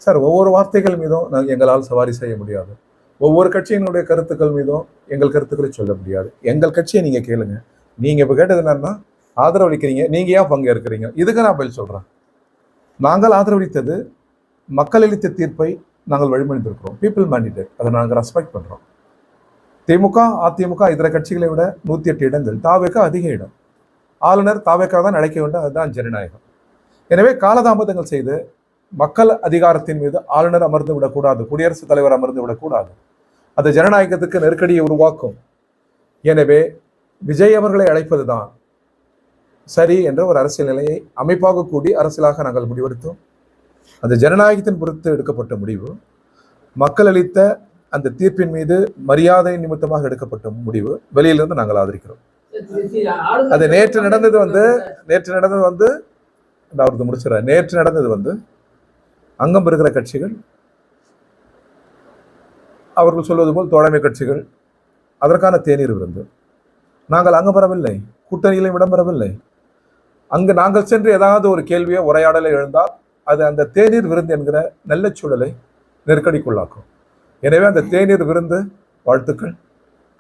Sir, ஒவ்வொரு வார்த்தைகள் மீதும் எங்களால் சவாரி செய்ய முடியாது. ஒவ்வொரு கட்சியினுடைய கருத்துக்கள் மீதும் எங்கள் கருத்துக்களை சொல்ல முடியாது. எங்கள் கட்சியை நீங்க கேளுங்க. நீங்க இப்ப கேட்டது என்னன்னா, ஆதரவளிக்கிறீங்க, நீங்க ஏன் பங்கேற்கிறீங்க? இதுக்கு நான் பதில் சொல்றேன். நாங்கள் ஆதரவளித்தது மக்கள் அளித்த தீர்ப்பை நாங்கள் வழிமொழிந்திருக்கிறோம். பீப்புள் மேண்டேட், அதை நாங்கள் ரெஸ்பெக்ட் பண்றோம். திமுக, அதிமுக இதர கட்சிகளை விட 108 இடங்கள், தாவேக அதிக இடம். ஆளுநர் தாவேக தான் அழைக்க வேண்டும், அதுதான் ஜனநாயகம். எனவே காலதாமதங்கள் செய்து மக்கள் அதிகாரத்தின் மீது ஆளுநர் அமர்ந்து விடக்கூடாது, குடியரசுத் தலைவர் அமர்ந்து விடக்கூடாது. அது ஜனநாயகத்துக்கு நெருக்கடியை உருவாக்கும். எனவே விஜய் அவர்களை அழைப்பதுதான் சரி என்ற ஒரு அரசியல் நிலையை அமைப்பாக கூடி அரசியலாக நாங்கள் முடிவெடுத்தோம். அந்த ஜனநாயகத்தின் பொறுத்து எடுக்கப்பட்ட முடிவு, மக்கள் அளித்த அந்த தீர்ப்பின் மீது மரியாதை நிமித்தமாக எடுக்கப்பட்ட முடிவு. வெளியிலிருந்து நாங்கள் ஆதரிக்கிறோம். அது நேற்று நடந்தது வந்து அங்கம் இருக்கிற கட்சிகள், அவர்கள் சொல்வது போல் தோழமை கட்சிகள், அதற்கான தேநீர் விருந்து. நாங்கள் அங்கம் பெறவில்லை, கூட்டணியிலும் இடம்பெறவில்லை. அங்கு நாங்கள் சென்று ஏதாவது ஒரு கேள்வியோ உரையாடலை எழுந்தால் அது அந்த தேநீர் விருந்து என்கிற நல்ல சூழலை நெருக்கடிக்குள்ளாக்கும். எனவே அந்த தேநீர் விருந்து வாழ்த்துக்கள்,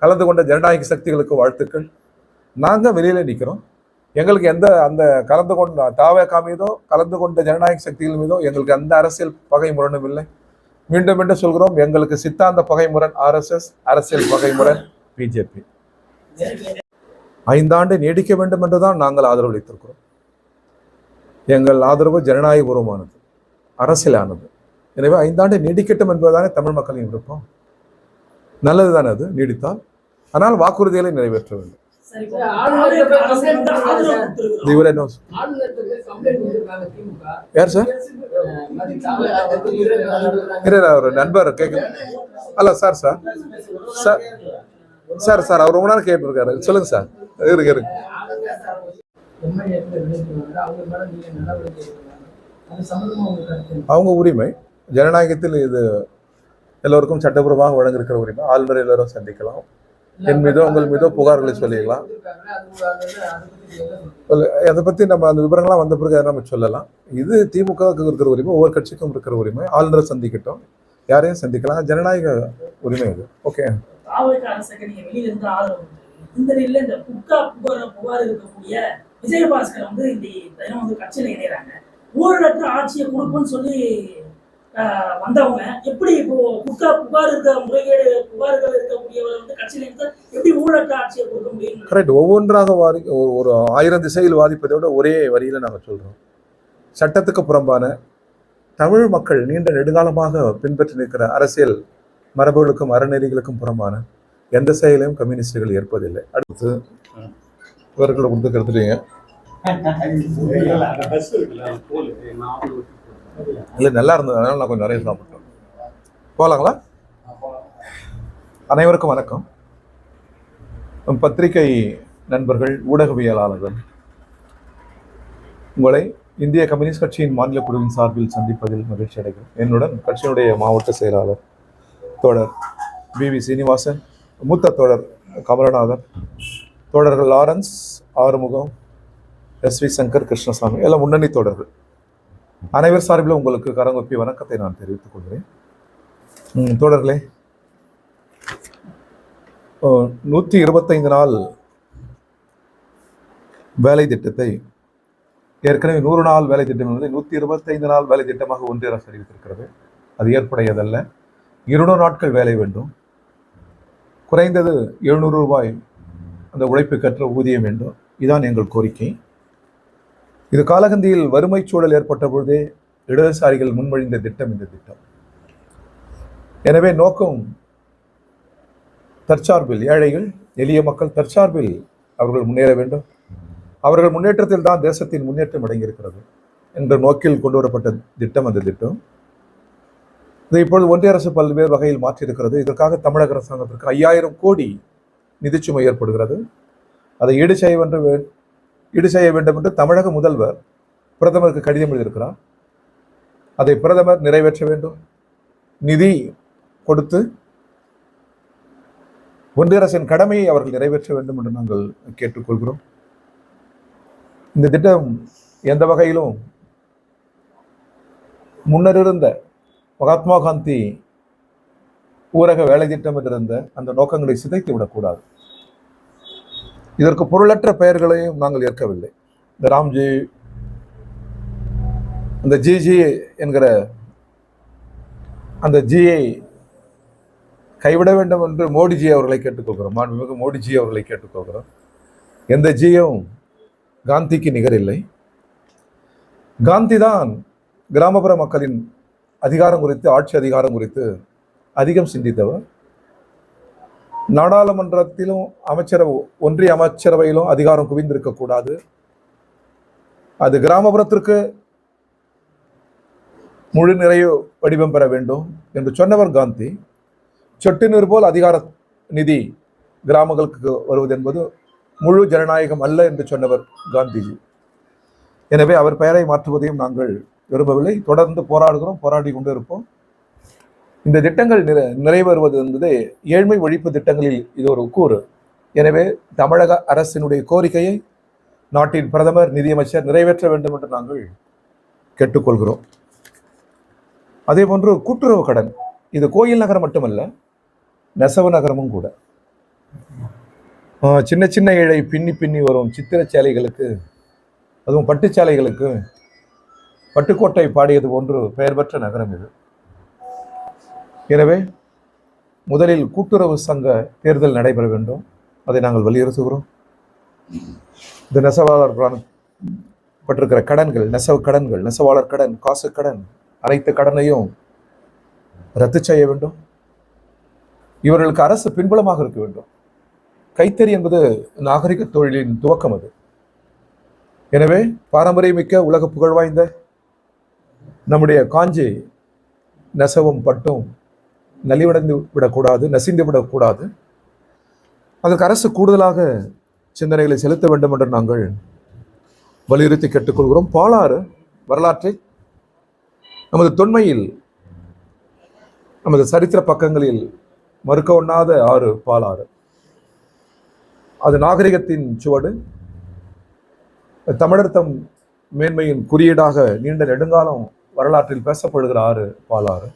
கலந்து கொண்ட ஜனநாயக சக்திகளுக்கு வாழ்த்துக்கள். நாங்கள் வெளியில நிற்கிறோம். எங்களுக்கு அந்த கலந்து கொண்ட தாவேகா மீதோ கலந்து கொண்ட ஜனநாயக சக்திகள் மீதோ எங்களுக்கு அந்த அரசியல் பகை முரணும் இல்லை. மீண்டும் மீண்டும் சொல்கிறோம், எங்களுக்கு சித்தாந்த பகைமுரண் RSS, அரசியல் பகைமுரண் பிஜேபி. 5 ஆண்டு நீடிக்க வேண்டும் என்றுதான் நாங்கள் ஆதரவு அளித்திருக்கிறோம். எங்கள் ஆதரவு ஜனநாயகபூர்வமானது, அரசியலானது. எனவே 5 ஆண்டு நீடிக்கட்டும் என்பதுதானே தமிழ் மக்களின் விருப்பம். நல்லதுதானே அது நீடித்தால். ஆனால் வாக்குறுதிகளை நிறைவேற்ற வேண்டும். யார் சார்? ஒரு நண்பர் கேட்க அல்ல sir sir sir sir sir அவர் ரொம்ப நேரம் கேட்டிருக்காரு. சொல்லுங்க சார். இருக்கு அவங்க உரிமை. ஜனநாயகத்தில் இது எல்லோருக்கும் சட்டப்பூர்வமாக வழங்கியிருக்கிற உரிமை. ஆளுநர் எல்லாரும் சந்திக்கலாம். என் மீதோ உங்கள் மீதோ புகார்களை சொல்லிக்கலாம். அதை பத்தி நம்ம அந்த விவரங்கள்லாம் வந்த பிறகு நம்ம சொல்லலாம். இது திமுகவுக்கு இருக்கிற உரிமை, ஒவ்வொரு கட்சிக்கும் இருக்கிற உரிமை. ஆளுநரை சந்திக்கட்டும், யாரையும் சந்திக்கலாம், ஜனநாயக உரிமை அது. ஓகே. இந்த நிலையில இந்த புகார் இருக்கக்கூடிய விஜயபாஸ்கர் வந்து இந்த கட்சியில இணையறாங்க. ஊழலற்ற ஆட்சியை கொடுப்போம்னு சொல்லி வந்தவங்க எப்படி இப்போ புகார் இருக்க முறைகேடு புகார்கள் இருக்கக்கூடியவர் வந்து கட்சியில இருந்து எப்படி ஊழலற்ற ஆட்சியை கொடுக்க முடியும்? கரெக்ட். ஒவ்வொன்றாக ஒரு 1000 திசையில் வாதிப்பதை விட ஒரே வரியில நாங்கள் சொல்றோம். சட்டத்துக்கு புறம்பான, தமிழ் மக்கள் நீண்ட நெடுங்காலமாக பின்பற்றி நிற்கிற அரசியல் மரபுகளுக்கும் அறநெறிகளுக்கும் புறம்பான எந்த செயலையும் கம்யூனிஸ்டுகள் ஏற்பதில்லை. அடுத்து இவர்களை கொடுத்து கருத்துட்டீங்க. இல்லை, நல்லா இருந்தது, அதனால நான் கொஞ்சம் நிறைய சாப்பிட்டேன். போகலாங்களா? அனைவருக்கும் வணக்கம். பத்திரிகை நண்பர்கள், ஊடகவியலாளர்கள், உங்களை இந்திய கம்யூனிஸ்ட் கட்சியின் மாநில குழுவின் சார்பில் சந்திப்பதில் மகிழ்ச்சி அடைகிறேன். என்னுடன் கட்சியினுடைய மாவட்ட செயலாளர் தோழர் BV சீனிவாசன், மூத்த தோழர் கமலநாதன், தோழர்கள் லாரன்ஸ், ஆறுமுகம், SV சங்கர், கிருஷ்ணசாமி, எல்லாம் முன்னணி தோழர்கள். அனைவர் சார்பிலும் உங்களுக்கு கரங்கொப்பி வணக்கத்தை நான் தெரிவித்துக் கொள்கிறேன். தோழர்களே, 125 நாள் வேலை திட்டத்தை ஏற்கனவே 100 நாள் வேலை திட்டம் என்பதை 125 நாள் வேலை திட்டமாக ஒன்றிய அரசு அறிவித்திருக்கிறது. அது ஏற்புடையதல்ல. 200 நாட்கள் வேலை வேண்டும். குறைந்தது 700 ரூபாய் அந்த உழைப்புக்கேற்ற ஊதியம் வேண்டும். இதுதான் எங்கள் கோரிக்கை. இது காலகந்தியில் வறுமை சூழல் ஏற்பட்ட பொழுதே இடதுசாரிகள் முன்மொழிந்த திட்டம் இந்த திட்டம். எனவே நோக்கம் தற்சார்பில், ஏழைகள் எளிய மக்கள் தற்சார்பில் அவர்கள் முன்னேற வேண்டும். அவர்கள் முன்னேற்றத்தில் தான் தேசத்தின் முன்னேற்றம் அடங்கியிருக்கிறது என்ற நோக்கில் கொண்டு வரப்பட்ட திட்டம் அந்த திட்டம். இது இப்பொழுது ஒன்றிய அரசு பல்வேறு வகையில் மாற்றியிருக்கிறது. இதற்காக தமிழக அரசாங்கத்திற்கு 5000 கோடி நிதிச்சுமை ஏற்படுகிறது. அதை ஈடு செய்ய வேண்டும் என்று தமிழக முதல்வர் பிரதமருக்கு கடிதம் எழுதியிருக்கிறார். அதை பிரதமர் நிறைவேற்ற வேண்டும். நிதி கொடுத்து ஒன்றிய அரசின் கடமையை அவர்கள் நிறைவேற்ற வேண்டும் என்று நாங்கள் கேட்டுக்கொள்கிறோம். இந்த திட்டம் எந்த வகையிலும் முன்னர் இருந்த மகாத்மா காந்தி ஊரக வேலை திட்டம் என்றிருந்த அந்த நோக்கங்களை சிதைத்து விடக்கூடாது. இதற்கு பொருளற்ற பெயர்களையும் நாங்கள் ஏற்கவில்லை. இந்த ராம்ஜி, அந்த ஜிஜி என்கிற அந்த ஜியை கைவிட வேண்டும் என்று மோடிஜி அவர்களை கேட்டுக்கொள்கிறோம். மாண்புமிகு மோடிஜி அவர்களை கேட்டுக்கொள்கிறோம். எந்த ஜியும் காந்திக்கு நிகரில்லை. காந்தி தான் கிராமப்புற மக்களின் அதிகாரம் குறித்து, ஆட்சி அதிகாரம் குறித்து அதிகம் சிந்தித்தவர். நாடாளுமன்றத்திலும் ஒன்றிய அமைச்சரவையிலும் அதிகாரம் குவிந்திருக்கக்கூடாது, அது கிராமப்புறத்திற்கு முழு நிறைவு வடிவம் பெற வேண்டும் என்று சொன்னவர் காந்தி. சொட்டு நீர் போல் அதிகார நிதி கிராமங்களுக்கு வருவது என்பது முழு ஜனநாயகம் அல்ல என்று சொன்னவர் காந்திஜி. எனவே அவர் பெயரை மாற்றுவதையும் நாங்கள் விரும்பவில்லை. தொடர்ந்து போராடுகிறோம், போராடி கொண்டு இருப்போம். இந்த திட்டங்கள் நிறைவேறுவது என்பது ஏழ்மை ஒழிப்பு திட்டங்களில் இது ஒரு கூறு. எனவே தமிழக அரசினுடைய கோரிக்கையை நாட்டின் பிரதமர், நிதியமைச்சர் நிறைவேற்ற வேண்டும் என்று நாங்கள் கேட்டுக்கொள்கிறோம். அதே போன்று கூட்டுறவு கடன், இது கோயில் நகரம் மட்டுமல்ல, நெசவு நகரமும் கூட. சின்ன சின்ன இழை பின்னி பின்னி வரும் சித்திரச்சாலைகளுக்கு, அதுவும் பட்டுச்சாலைகளுக்கு பட்டுக்கோட்டை பாடியது போன்று பெயர் பெற்ற நகரம் இது. எனவே முதலில் கூட்டுறவு சங்க தேர்தல் நடைபெற வேண்டும், அதை நாங்கள் வலியுறுத்துகிறோம். இந்த நெசவாளர் பட்டிருக்கிற கடன்கள், நெசவு கடன்கள், நெசவாளர் கடன், காசு கடன், அனைத்து கடனையும் ரத்து செய்ய வேண்டும். இவர்களுக்கு அரசு பின்புலமாக இருக்க வேண்டும். கைத்தறி என்பது நாகரிக தொழிலின் துவக்கம். அது எனவே பாரம்பரியமிக்க உலக புகழ் வாய்ந்த நம்முடைய காஞ்சி நெசவும் பட்டும் நலிவடைந்து விடக்கூடாது, நசிந்து விடக்கூடாது. அதற்கு அரசு கூடுதலாக சிந்தனைகளை செலுத்த வேண்டும் என்று நாங்கள் வலியுறுத்தி கேட்டுக்கொள்கிறோம். பாலாறு வரலாற்றை நமது தொன்மையில், நமது சரித்திர பக்கங்களில் மறுக்க ஒண்ணாத ஆறு பாலாறு. அது நாகரிகத்தின் சுவடு. தமிழர் தம் மேன்மையின் குறியீடாக நீண்ட நெடுங்காலம் வரலாற்றில் பேசப்படுகிற ஆறு பாலாறு.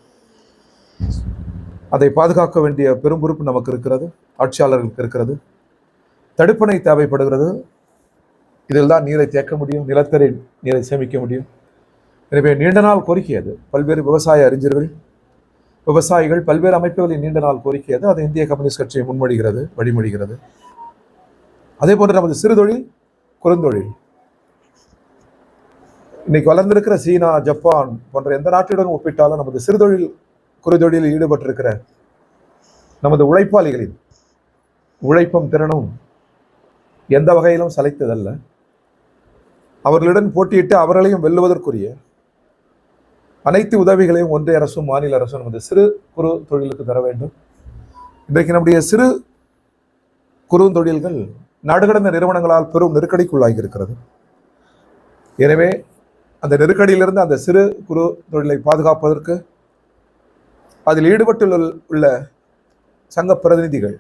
அதை பாதுகாக்க வேண்டிய பெரும் பொறுப்பு நமக்கு இருக்கிறது, ஆட்சியாளர்களுக்கு இருக்கிறது. தடுப்பணை தேவைப்படுகிறது. இதில் தான் நீரை தேக்க முடியும், நிலத்தடி நீரை சேமிக்க முடியும். எனவே நீண்ட நாள் கோரிக்கை அது. பல்வேறு விவசாய அறிஞர்கள், விவசாயிகள், பல்வேறு அமைப்புகளின் நீண்ட நாள் கோரிக்கை அது. அதை இந்திய கம்யூனிஸ்ட் கட்சி முன்மொழிகிறது, வழிமொழிகிறது. அதே போன்று நமது சிறுதொழில், குறுந்தொழில், இன்னைக்கு வளர்ந்திருக்கிற சீனா, ஜப்பான் போன்ற எந்த நாட்டுடன் ஒப்பிட்டாலும் நமது சிறுதொழில், குறுதொழிலில் ஈடுபட்டிருக்கிற நமது உழைப்பாளிகளின் உழைப்பும் திறனும் எந்த வகையிலும் சளைத்ததல்ல. அவர்களுடன் போட்டியிட்டு அவர்களையும் வெல்லுவதற்குரிய அனைத்து உதவிகளையும் ஒன்றிய அரசும் மாநில அரசும் நமது சிறு குறு தொழிலுக்கு தர வேண்டும். இன்றைக்கு நம்முடைய சிறு குறுந்தொழில்கள் நாடு கடந்த நிறுவனங்களால் பெரும் நெருக்கடிக்குள்ளாகி இருக்கிறது. எனவே அந்த நெருக்கடியிலிருந்து அந்த சிறு குறு தொழிலை பாதுகாப்பதற்கு அதில் ஈடுபட்டுள்ள சங்க பிரதிநிதிகள்,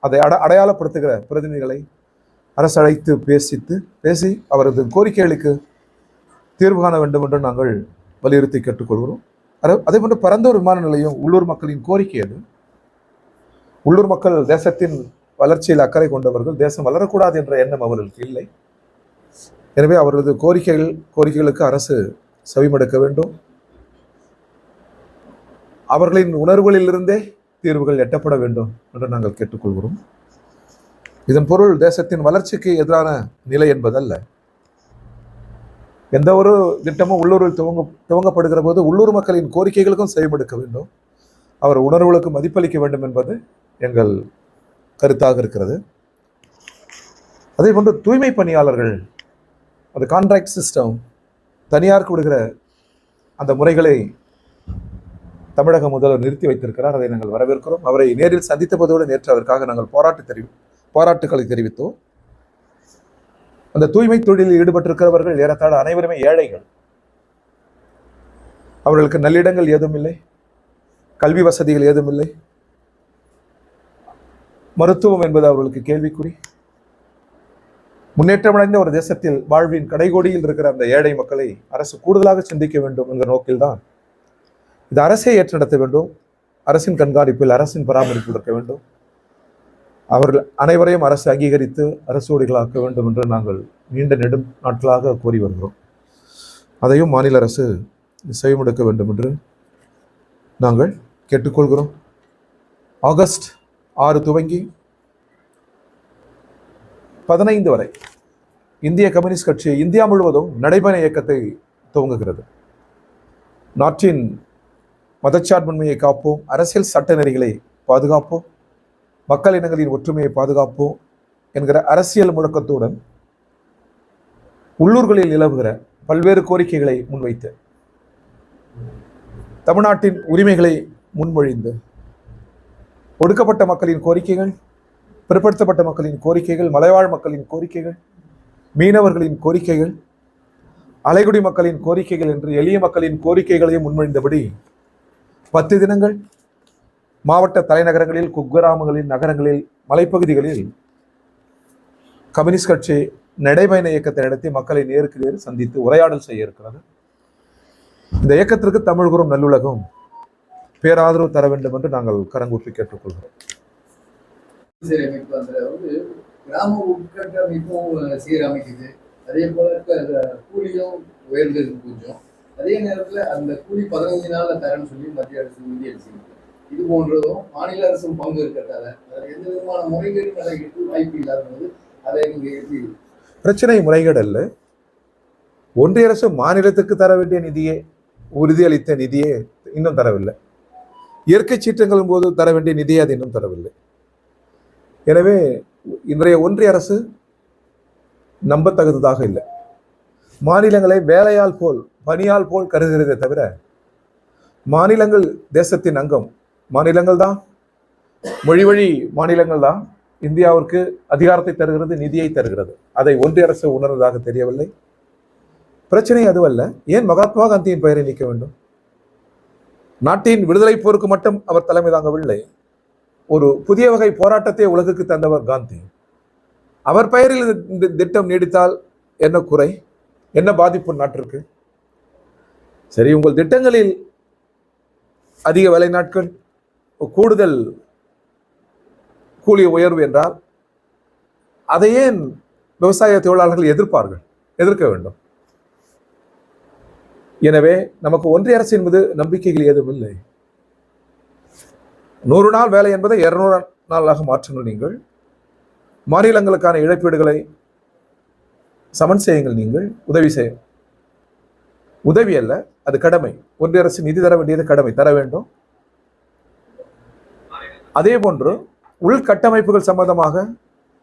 அதை அடையாளப்படுத்துகிற பிரதிநிதிகளை அரசு அழைத்து பேசி அவரது கோரிக்கைகளுக்கு தீர்வு காண வேண்டும் என்று நாங்கள் வலியுறுத்தி கேட்டுக்கொள்கிறோம். அதே போன்று பரந்தூர் விமான நிலையம் உள்ளூர் மக்களின் கோரிக்கை. அது உள்ளூர் மக்கள் தேசத்தின் வளர்ச்சியில் அக்கறை கொண்டவர்கள். தேசம் வளரக்கூடாது என்ற எண்ணம் அவர்களுக்கு இல்லை. எனவே அவர்களது கோரிக்கைகளுக்கு அரசு செவிமடுக்க வேண்டும். அவர்களின் உணர்வுகளிலிருந்தே தீர்வுகள் எட்டப்பட வேண்டும் என்று நாங்கள் கேட்டுக்கொள்கிறோம். இதன் பொருள் தேசத்தின் வளர்ச்சிக்கு எதிரான நிலை என்பதல்ல. எந்த ஒரு திட்டமும் உள்ளூரில் துவங்கப்படுகிற போது உள்ளூர் மக்களின் கோரிக்கைகளுக்கும் செவிமடுக்க வேண்டும், அவர் உணர்வுகளுக்கு மதிப்பளிக்க வேண்டும் என்பது எங்கள் கருத்தாக இருக்கிறது. அதே போன்று தூய்மை பணியாளர்கள், அது கான்ட்ராக்ட் சிஸ்டம், தனியாருக்கு விடுகிற அந்த முறைகளை தமிழக முதல்வர் நிறுத்தி வைத்திருக்கிறார். அதை நாங்கள் வரவேற்கிறோம். அவரை நேரில் சந்தித்த போதோடு நேற்று அதற்காக நாங்கள் பாராட்டுக்களை தெரிவித்தோம். அந்த தூய்மை தொழிலில் ஈடுபட்டிருக்கிறவர்கள் ஏறத்தாழ அனைவருமே ஏழைகள். அவர்களுக்கு நல்லிடங்கள் ஏதும் இல்லை, கல்வி வசதிகள் ஏதும் இல்லை, மருத்துவம் என்பது அவர்களுக்கு கேள்விக்குறி. முன்னேற்றமடைந்த ஒரு தேசத்தில் வாழ்வின் கடைகோடியில் இருக்கிற அந்த ஏழை மக்களை அரசு கூடுதலாக சிந்திக்க வேண்டும் என்ற நோக்கில்தான் இது அரசே ஏற்று நடத்த வேண்டும். அரசின் கண்காணிப்பில், அரசின் பராமரிப்பில் இருக்க வேண்டும். அவர்கள் அனைவரையும் அரசு அங்கீகரித்து அரசோடிகளாக்க வேண்டும் என்று நாங்கள் நீண்ட நெடும் நாட்களாக கோரி வருகிறோம். அதையும் மாநில அரசு செய்முடுக்க வேண்டும் என்று நாங்கள் கேட்டுக்கொள்கிறோம். ஆகஸ்ட் 6 துவங்கி 15 வரை இந்திய கம்யூனிஸ்ட் கட்சி இந்தியா முழுவதும் நடைபயண இயக்கத்தை துவங்குகிறது. நாட்டின் மதச்சார்பின்மையை காப்போம், அரசியல் சட்ட நெறிகளை பாதுகாப்போம், மக்கள் இனங்களின் ஒற்றுமையை பாதுகாப்போம் என்கிற அரசியல் முழக்கத்துடன் உள்ளூர்களில் நிலவுகிற பல்வேறு கோரிக்கைகளை முன்வைத்து, தமிழ்நாட்டின் உரிமைகளை முன்மொழிந்து, ஒடுக்கப்பட்ட மக்களின் கோரிக்கைகள், பிற்படுத்தப்பட்ட மக்களின் கோரிக்கைகள், மலைவாழ் மக்களின் கோரிக்கைகள், மீனவர்களின் கோரிக்கைகள், அலைகுடி மக்களின் கோரிக்கைகள் என்று எளிய மக்களின் கோரிக்கைகளையும் முன்மொழிந்தபடி 10 தினங்கள் மாவட்ட தலைநகரங்களில், குக்கிராமங்களில், நகரங்களில், மலைப்பகுதிகளில் கம்யூனிஸ்ட் கட்சி நடைபயண இயக்கத்தை நடத்தி மக்களை நேருக்கு நேர் சந்தித்து உரையாடல் செய்ய இருக்கிறது. இந்த இயக்கத்திற்கு தமிழ் கூறும் நல்லுலகம் பேராதரவு தர வேண்டும் என்று நாங்கள் கரங்கூப்பி கேட்டுக்கொள்கிறோம். சீரமைப்பு அந்த கிராம உட்கட்டமைப்பும் சீரமைக்குது. அதே போல கூலியும் உயர்ந்தது கொஞ்சம். அதே நேரத்தில் அந்த கூலி 15 நாள்ல தரேன்னு சொல்லி மத்திய அரசு உறுதியளிச்சிருக்கு. இது போன்றதும் மாநில அரசும் பங்கு இருக்கிறதால அதில் எந்த விதமான முறைகேடு நடக்கிறது வாய்ப்பு இல்லாத போது அதை நீங்க எப்படி? பிரச்சனை முறைகேடு அல்ல. ஒன்றிய அரசு மாநிலத்துக்கு தர வேண்டிய நிதியை, உறுதியளித்த நிதியை இன்னும் தரவில்லை. இயற்கை சீற்றங்களின் போது தர வேண்டிய நிதியை அது இன்னும் தரவில்லை. எனவே இன்றைய ஒன்றிய அரசு நம்பத்தகுந்ததாக இல்லை. மாநிலங்களை வேலையால் போல், பணியால் போல் கருதுகிறதே தவிர, மாநிலங்கள் தேசத்தின் அங்கம். மாநிலங்கள் தான், மொழி வழி மாநிலங்கள் தான் இந்தியாவிற்கு அதிகாரத்தை தருகிறது, நிதியை தருகிறது. அதை ஒன்றிய அரசு உணர்ந்ததாக தெரியவில்லை. பிரச்சனை அதுவல்ல. ஏன் மகாத்மா காந்தியின் பெயரை நீக்க வேண்டும்? நாட்டின் விடுதலை போருக்கு மட்டும் அவர் தலைமை தாங்கவில்லை. ஒரு புதிய வகை போராட்டத்தை உலகுக்கு தந்தவர் காந்தி. அவர் பெயரில் இந்த திட்டம் நீடித்தால் என்ன குறை, என்ன பாதிப்பு நாட்டிற்கு? சரி, உங்கள் திட்டங்களில் அதிக வேலை நாட்கள், கூடுதல் கூலி உயர்வு என்றால் அதை ஏன் விவசாய தொழிலாளர்கள் எதிர்க்க வேண்டும்? எனவே நமக்கு ஒன்றிய அரசின் மீது நம்பிக்கைகள் ஏதும் இல்லை. 100 நாள் வேலை என்பதை 200 நாளாக மாற்றுங்கள். நீங்கள் மாநிலங்களுக்கான இழப்பீடுகளை சமன் செய்யுங்கள். நீங்கள் உதவி அல்ல, அது கடமை. ஒன்றிய அரசு நிதி தர வேண்டியது கடமை, தர வேண்டும். அதே போன்று உள்கட்டமைப்புகள் சம்பந்தமாக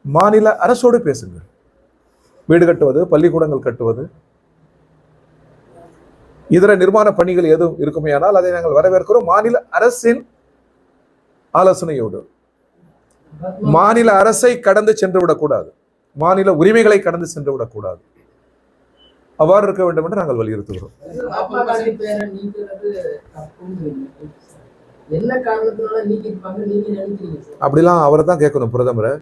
மாநில அரசோடு பேசுங்கள். வீடு கட்டுவது, பள்ளிக்கூடங்கள் கட்டுவது, இதர நிர்மாண பணிகள் எதுவும் இருக்குமேயானால் அதை நாங்கள் வரவேற்கிறோம். மாநில அரசின் ஆலோசனையோடு. மாநில அரசை கடந்து சென்று விடக்கூடாது, மாநில உரிமைகளை கடந்து சென்று விடக்கூடாது. அவ்வாறு இருக்க வேண்டும் என்று நாங்கள் வலியுறுத்துகிறோம். அப்படிலாம் அவரை தான் கேட்கணும், பிரதமரை.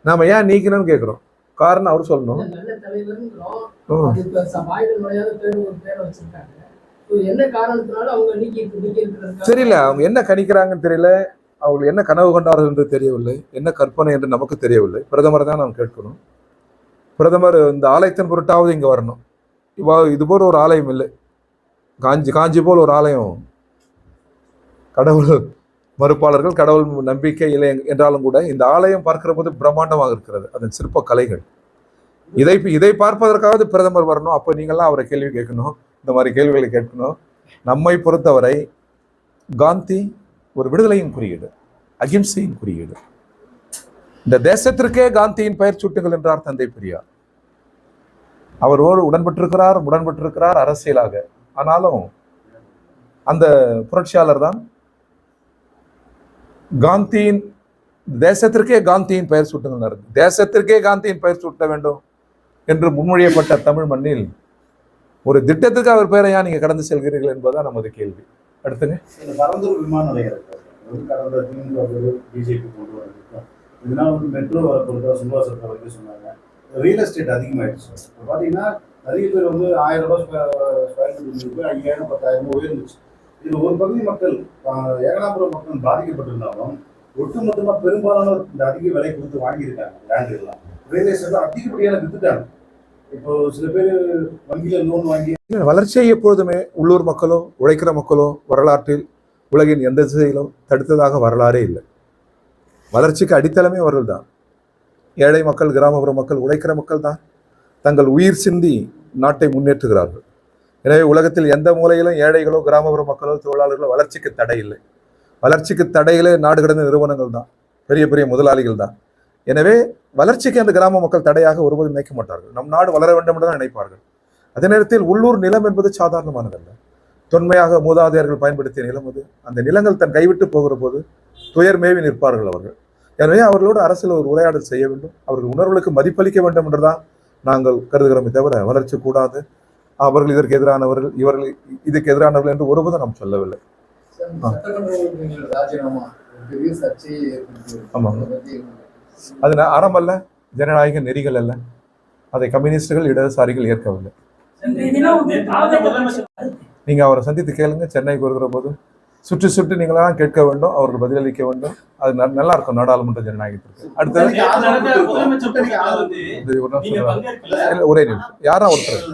நாம ஏன் நீக்கணும்னு கேட்கிறோம். காரணம் அவர் சொல்லணும். தெரியல, அவங்க என்ன கணிக்கிறாங்கன்னு தெரியல, அவங்க என்ன கனவு கொண்டார்கள் என்று தெரியவில்லை, என்ன கற்பனை என்று நமக்கு தெரியவில்லை. பிரதமரை தான் நாம் கேட்கணும். பிரதமர் இந்த ஆலயத்தின் பொருட்டாவது இங்க வரணும். இது போல ஒரு ஆலயம் இல்லை. காஞ்சி போல் ஒரு ஆலயம். கடவுள் மறுப்பாளர்கள், கடவுள் நம்பிக்கை இல்லை என்றாலும் கூட இந்த ஆலயம் பார்க்கிற போது பிரம்மாண்டமாக இருக்கிறது, அதன் சிற்ப கலைகள். இதை பார்ப்பதற்காவது பிரதமர் வரணும். அப்போ நீங்கள்லாம் அவரை கேள்வி கேட்கணும், இந்த மாதிரி கேள்விகளை கேட்கணும். நம்மை பொறுத்தவரை காந்தி ஒரு விடுதலையின் குறியீடு, அகிம்சையின் குறியீடு. இந்த தேசத்திற்கே காந்தியின் பெயர் சூட்டுங்கள் என்றார் தந்தை பெரியார். அவரோடு உடன்பட்டிருக்கிறார் அரசியலாக. ஆனாலும் அந்த புரட்சியாளர் தான் காந்தியின், தேசத்திற்கே காந்தியின் பெயர் சூட்டுங்கள், தேசத்திற்கே காந்தியின் பெயர் சூட்ட வேண்டும் என்று முன்மொழியப்பட்ட தமிழ் மண்ணில் ஒரு திட்டத்துக்கு அவர் பெயரையா நீங்க கடந்து செல்கிறீர்கள் என்பதுதான் நமது கேள்வி. அடுத்துங்க, பரந்தூர் விமான நிலையம் கடந்த பிஜேபி கொண்டு வந்திருக்கோம். இதனால மெட்ரோ பொறுத்த சுபாஷத்தை வந்து சொன்னாங்க. ரியல் எஸ்டேட் அதிகமாயிடுச்சு. இப்போ பார்த்தீங்கன்னா நிறைய பேர் 1000 ரூபாய் ஸ்கொயர் ஃபீட் 5000 10,000 உயர்ந்துச்சு. இது ஒரு பகுதி மக்கள் ஏகனாபுரம் மக்கள் பாதிக்கப்பட்டிருந்தாலும் ஒட்டுமொத்தமா பெரும்பாலானோர் இந்த அதிக விலை கொடுத்து வாங்கியிருக்காங்க லேண்ட் எல்லாம். ரியல் எஸ்டேட் அதிகப்படியான வித்துட்டாங்க. இப்போ சில பேர் வங்கியில லோன் வாங்கி வளர்ச்சியை எப்பொழுதுமே உள்ளூர் மக்களோ உழைக்கிற மக்களோ வரலாற்றில் உலகின் எந்த திசையிலும் தடுத்ததாக வரலாறே இல்லை. வளர்ச்சிக்கு அடித்தளமே அவர்கள் தான். ஏழை மக்கள், கிராமப்புற மக்கள், உழைக்கிற மக்கள் தான் தங்கள் உயிர் சிந்தி நாட்டை முன்னேற்றுகிறார்கள். எனவே உலகத்தில் எந்த மூலையிலும் ஏழைகளோ கிராமப்புற மக்களோ தொழிலாளர்களோ வளர்ச்சிக்கு தடை இல்லை. வளர்ச்சிக்கு தடையிலே நாடு கடந்த நிறுவனங்கள் தான், பெரிய பெரிய முதலாளிகள் தான். எனவே வளர்ச்சிக்கு அந்த கிராம மக்கள் தடையாக ஒருபோதும் நினைக்க மாட்டார்கள். நம் நாடு வளர வேண்டும் என்று தான் நினைப்பார்கள். அதே நேரத்தில் உள்ளூர் நிலம் என்பது சாதாரணமானதல்ல. தொன்மையாக மூதாதையர்கள் பயன்படுத்திய நிலம் அது. அந்த நிலங்கள் தன் கைவிட்டு போகிற போது துயர் மேவி நிற்பார்கள் அவர்கள். எனவே அவர்களோடு அரசியல் ஒரு உரையாடல் செய்ய வேண்டும். அவர்கள் உணர்வுகளுக்கு மதிப்பளிக்க வேண்டும் என்றுதான் நாங்கள் கருதுகிறோமே தவிர வளர்ச்சி கூடாது, அவர்கள் இதற்கு எதிரானவர்கள், இவர்கள் இதுக்கு எதிரானவர்கள் என்று ஒருபோதும் நாம் சொல்லவில்லை. சட்டமன்ற உறுப்பினர் ராஜினாமா பெரிய சர்ச்சையை ஏற்படுத்தி ஆமாங்க. அது அறம் அல்ல, ஜனநாயக நெறிகள் அல்ல. அதை கம்யூனிஸ்டுகள் இடதுசாரிகள் ஏற்கவில்லை. இன்றைய தினம் வந்து முதலமைச்சர் நீங்க அவரை சந்தித்து கேளுங்க. சென்னைக்கு வருகிற போது சுற்றி சுற்றி நீங்களாம் கேட்க வேண்டும், அவர்கள் பதிலளிக்க வேண்டும். அது நல்லா இருக்கும் நாடாளுமன்ற ஜனநாயகத்திற்கு. அடுத்தது ஒரே நிமிஷம் யாரா ஒருத்தர்